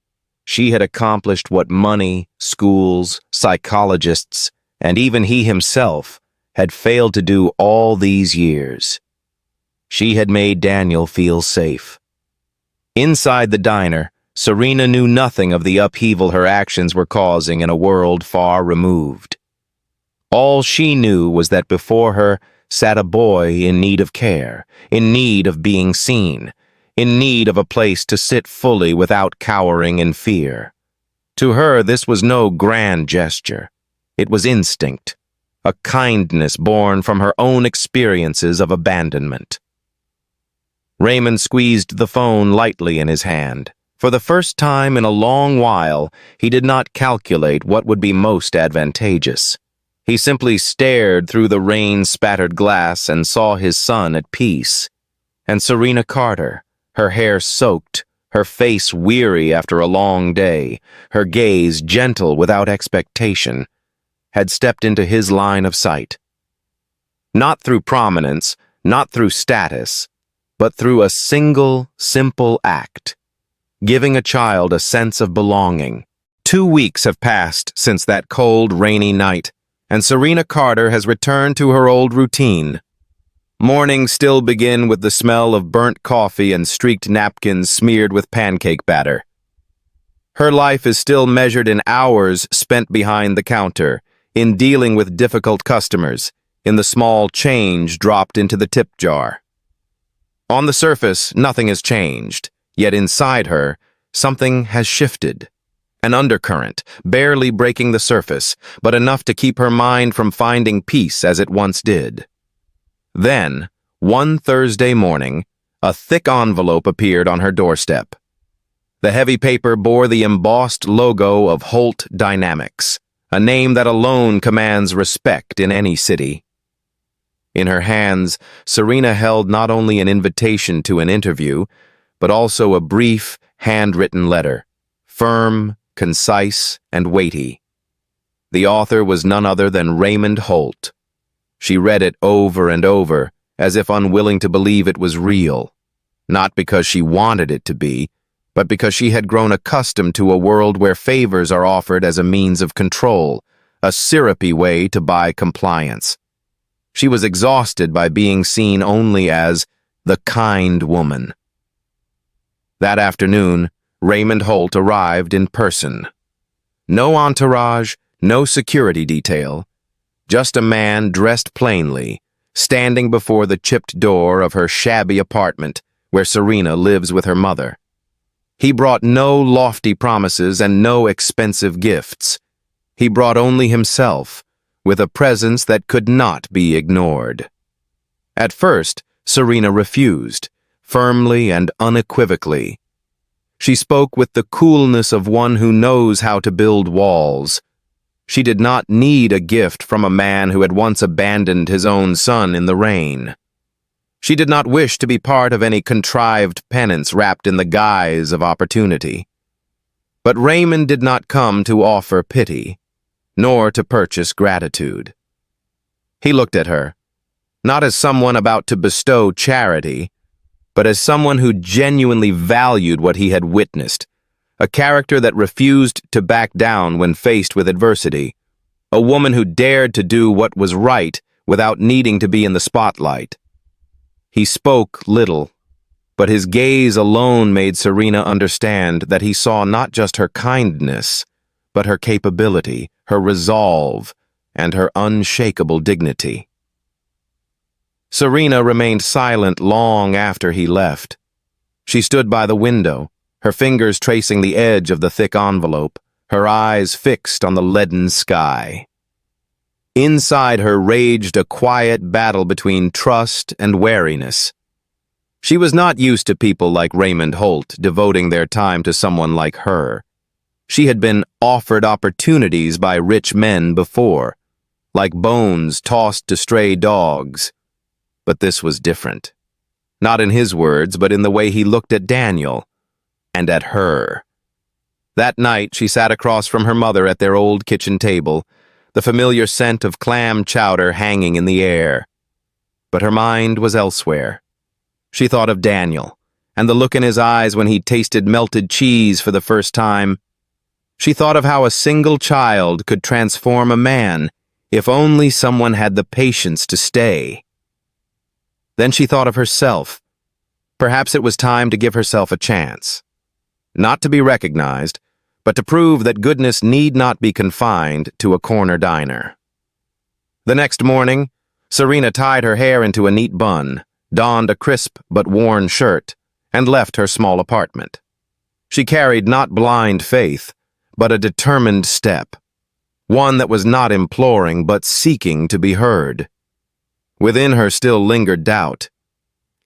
She had accomplished what money, schools, psychologists, and even he himself had failed to do all these years. She had made Daniel feel safe. Inside the diner, Serena knew nothing of the upheaval her actions were causing in a world far removed. All she knew was that before her sat a boy in need of care, in need of being seen, in need of a place to sit fully without cowering in fear. To her, this was no grand gesture. It was instinct, a kindness born from her own experiences of abandonment. Raymond squeezed the phone lightly in his hand. For the first time in a long while, he did not calculate what would be most advantageous. He simply stared through the rain-spattered glass and saw his son at peace. And Serena Carter, her hair soaked, her face weary after a long day, her gaze gentle without expectation, had stepped into his line of sight. Not through prominence, not through status, but through a single, simple act, giving a child a sense of belonging. 2 weeks have passed since that cold, rainy night, and Serena Carter has returned to her old routine. Mornings still begin with the smell of burnt coffee and streaked napkins smeared with pancake batter. Her life is still measured in hours spent behind the counter, in dealing with difficult customers, in the small change dropped into the tip jar. On the surface, nothing has changed, yet inside her, something has shifted. An undercurrent, barely breaking the surface, but enough to keep her mind from finding peace as it once did. Then, one Thursday morning, a thick envelope appeared on her doorstep. The heavy paper bore the embossed logo of Holt Dynamics, a name that alone commands respect in any city. In her hands, Serena held not only an invitation to an interview, but also a brief, handwritten letter, firm, concise, and weighty. The author was none other than Raymond Holt. She read it over and over, as if unwilling to believe it was real, not because she wanted it to be, but because she had grown accustomed to a world where favors are offered as a means of control, a syrupy way to buy compliance. She was exhausted by being seen only as the kind woman. That afternoon, Raymond Holt arrived in person. No entourage, no security detail, just a man dressed plainly, standing before the chipped door of her shabby apartment where Serena lives with her mother. He brought no lofty promises and no expensive gifts. He brought only himself, with a presence that could not be ignored. At first, Serena refused, firmly and unequivocally. She spoke with the coolness of one who knows how to build walls. She did not need a gift from a man who had once abandoned his own son in the rain. She did not wish to be part of any contrived penance wrapped in the guise of opportunity. But Raymond did not come to offer pity, nor to purchase gratitude. He looked at her, not as someone about to bestow charity, but as someone who genuinely valued what he had witnessed, a character that refused to back down when faced with adversity, a woman who dared to do what was right without needing to be in the spotlight. He spoke little, but his gaze alone made Serena understand that he saw not just her kindness, but her capability, her resolve, and her unshakable dignity. Serena remained silent long after he left. She stood by the window, her fingers tracing the edge of the thick envelope, her eyes fixed on the leaden sky. Inside her raged a quiet battle between trust and wariness. She was not used to people like Raymond Holt devoting their time to someone like her. She had been offered opportunities by rich men before, like bones tossed to stray dogs. But this was different. Not in his words, but in the way he looked at Daniel and at her. That night, she sat across from her mother at their old kitchen table, the familiar scent of clam chowder hanging in the air. But her mind was elsewhere. She thought of Daniel, and the look in his eyes when he tasted melted cheese for the first time. She thought of how a single child could transform a man if only someone had the patience to stay. Then she thought of herself. Perhaps it was time to give herself a chance. Not to be recognized, but to prove that goodness need not be confined to a corner diner. The next morning, Serena tied her hair into a neat bun, donned a crisp but worn shirt, and left her small apartment. She carried not blind faith, but a determined step, one that was not imploring but seeking to be heard. Within her still lingered doubt.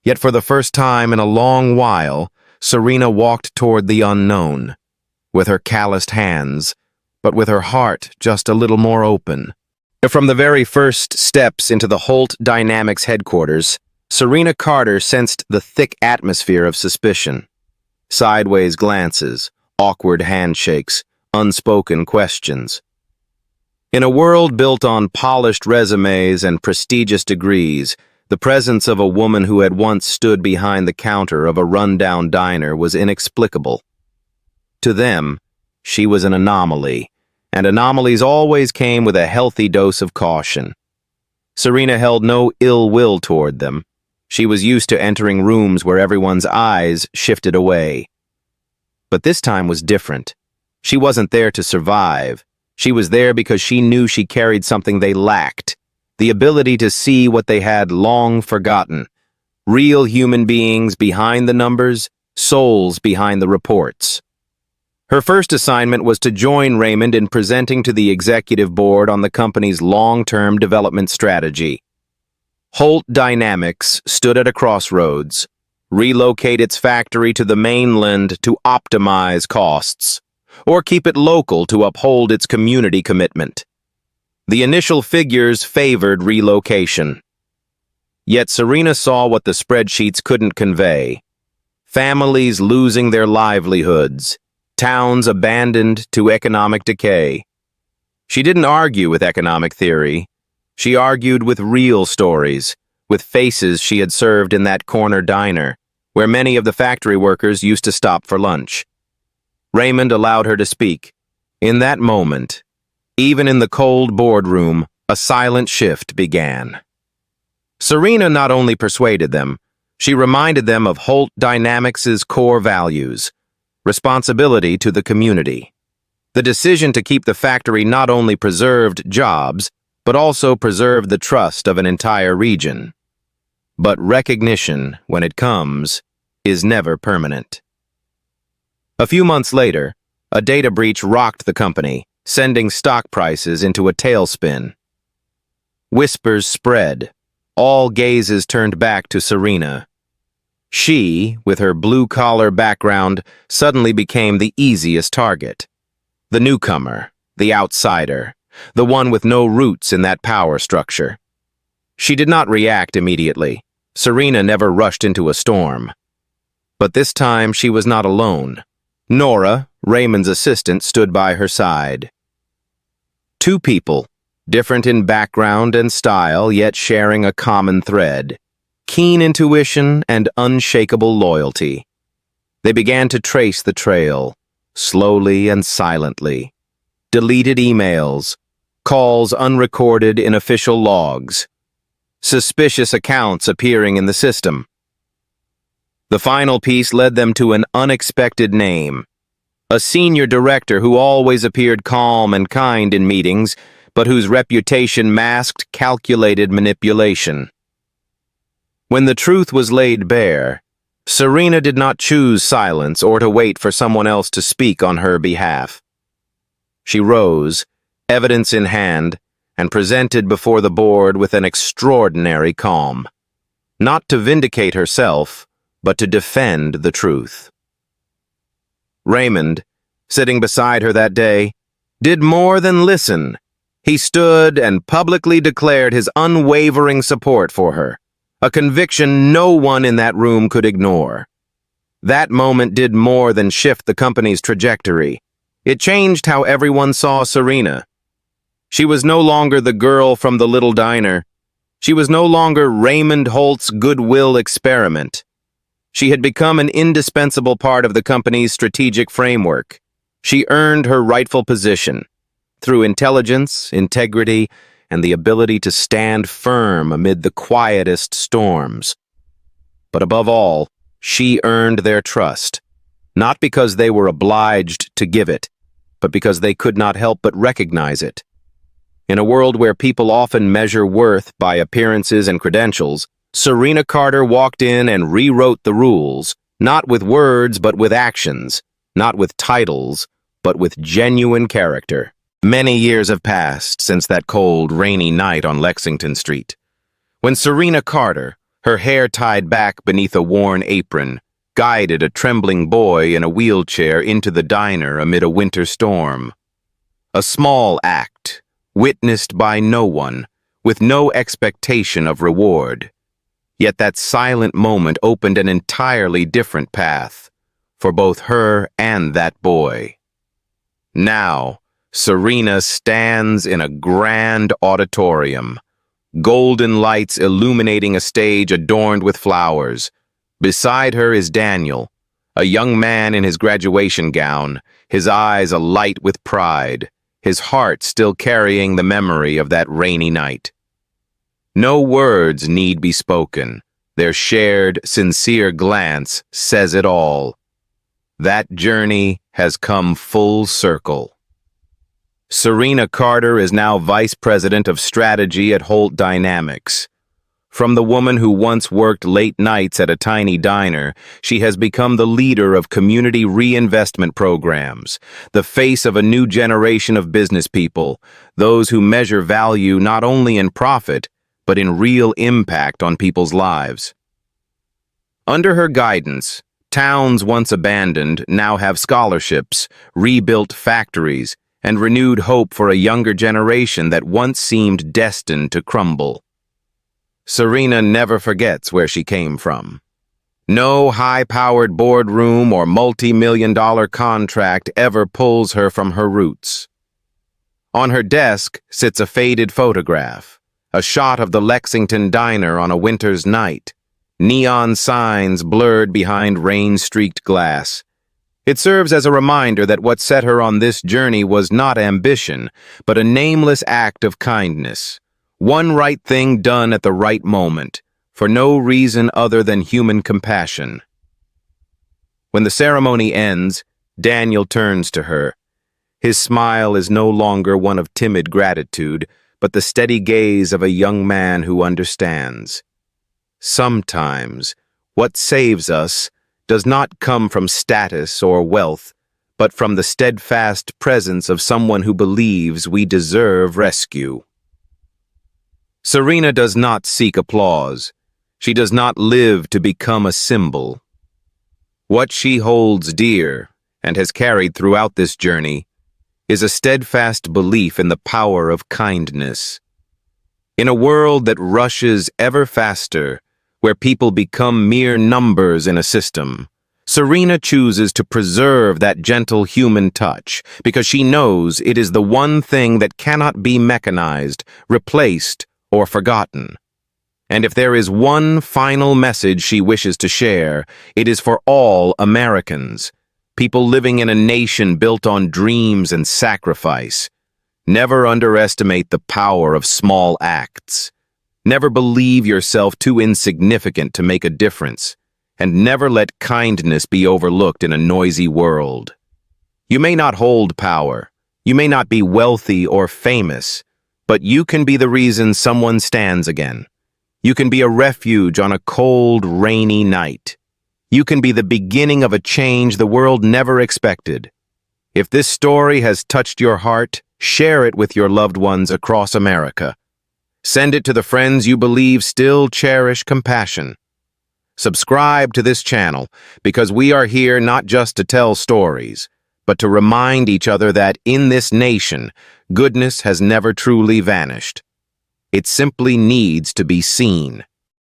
Yet for the first time in a long while, Serena walked toward the unknown, with her calloused hands, but with her heart just a little more open. From the very first steps into the Holt Dynamics headquarters, Serena Carter sensed the thick atmosphere of suspicion. Sideways glances, awkward handshakes, unspoken questions. In a world built on polished resumes and prestigious degrees, the presence of a woman who had once stood behind the counter of a rundown diner was inexplicable. To them, she was an anomaly, and anomalies always came with a healthy dose of caution. Serena held no ill will toward them. She was used to entering rooms where everyone's eyes shifted away. But this time was different. She wasn't there to survive. She was there because she knew she carried something they lacked, the ability to see what they had long forgotten. Real human beings behind the numbers, souls behind the reports. Her first assignment was to join Raymond in presenting to the executive board on the company's long-term development strategy. Holt Dynamics stood at a crossroads, relocate its factory to the mainland to optimize costs, or keep it local to uphold its community commitment. The initial figures favored relocation. Yet Serena saw what the spreadsheets couldn't convey. Families losing their livelihoods, towns abandoned to economic decay. She didn't argue with economic theory. She argued with real stories, with faces she had served in that corner diner, where many of the factory workers used to stop for lunch. Raymond allowed her to speak. In that moment, even in the cold boardroom, a silent shift began. Serena not only persuaded them, she reminded them of Holt Dynamics' core values: responsibility to the community. The decision to keep the factory not only preserved jobs, but also preserved the trust of an entire region. But recognition, when it comes, is never permanent. A few months later, a data breach rocked the company, sending stock prices into a tailspin. Whispers spread. All gazes turned back to Serena. She, with her blue-collar background, suddenly became the easiest target. The newcomer, the outsider, the one with no roots in that power structure. She did not react immediately. Serena never rushed into a storm. But this time she was not alone. Nora, Raymond's assistant, stood by her side. Two people, different in background and style, yet sharing a common thread: keen intuition and unshakable loyalty. They began to trace the trail, slowly and silently. Deleted emails, calls unrecorded in official logs, suspicious accounts appearing in the system. The final piece led them to an unexpected name: a senior director who always appeared calm and kind in meetings, but whose reputation masked calculated manipulation. When the truth was laid bare, Serena did not choose silence or to wait for someone else to speak on her behalf. She rose, evidence in hand, and presented before the board with an extraordinary calm. Not to vindicate herself, but to defend the truth. Raymond, sitting beside her that day, did more than listen. He stood and publicly declared his unwavering support for her, a conviction no one in that room could ignore. That moment did more than shift the company's trajectory. It changed how everyone saw Serena. She was no longer the girl from the little diner. She was no longer Raymond Holt's goodwill experiment. She had become an indispensable part of the company's strategic framework. She earned her rightful position through intelligence, integrity, and the ability to stand firm amid the quietest storms. But above all, she earned their trust, not because they were obliged to give it, but because they could not help but recognize it. In a world where people often measure worth by appearances and credentials, Serena Carter walked in and rewrote the rules, not with words but with actions, not with titles but with genuine character. Many years have passed since that cold, rainy night on Lexington Street, when Serena Carter, her hair tied back beneath a worn apron, guided a trembling boy in a wheelchair into the diner amid a winter storm. A small act, witnessed by no one, with no expectation of reward. Yet that silent moment opened an entirely different path for both her and that boy. Now, Serena stands in a grand auditorium, golden lights illuminating a stage adorned with flowers. Beside her is Daniel, a young man in his graduation gown, his eyes alight with pride, his heart still carrying the memory of that rainy night. No words need be spoken. Their shared, sincere glance says it all. That journey has come full circle. Serena Carter is now Vice President of Strategy at Holt Dynamics. From the woman who once worked late nights at a tiny diner, she has become the leader of community reinvestment programs, the face of a new generation of business people, those who measure value not only in profit, but in real impact on people's lives. Under her guidance, towns once abandoned now have scholarships, rebuilt factories, and renewed hope for a younger generation that once seemed destined to crumble. Serena never forgets where she came from. No high-powered boardroom or multi-million-dollar contract ever pulls her from her roots. On her desk sits a faded photograph, a shot of the Lexington diner on a winter's night, neon signs blurred behind rain-streaked glass. It serves as a reminder that what set her on this journey was not ambition, but a nameless act of kindness. One right thing done at the right moment, for no reason other than human compassion. When the ceremony ends, Daniel turns to her. His smile is no longer one of timid gratitude, but the steady gaze of a young man who understands. Sometimes, what saves us does not come from status or wealth, but from the steadfast presence of someone who believes we deserve rescue. Serena does not seek applause. She does not live to become a symbol. What she holds dear, and has carried throughout this journey, is a steadfast belief in the power of kindness. In a world that rushes ever faster, where people become mere numbers in a system. Serena chooses to preserve that gentle human touch because she knows it is the one thing that cannot be mechanized, replaced, or forgotten. And if there is one final message she wishes to share, it is for all Americans, people living in a nation built on dreams and sacrifice. Never underestimate the power of small acts. Never believe yourself too insignificant to make a difference. And never let kindness be overlooked in a noisy world. You may not hold power, you may not be wealthy or famous, but you can be the reason someone stands again. You can be a refuge on a cold, rainy night. You can be the beginning of a change the world never expected. If this story has touched your heart, share it with your loved ones across America. Send it to the friends you believe still cherish compassion. Subscribe to this channel because we are here not just to tell stories, but to remind each other that in this nation, goodness has never truly vanished. It simply needs to be seen.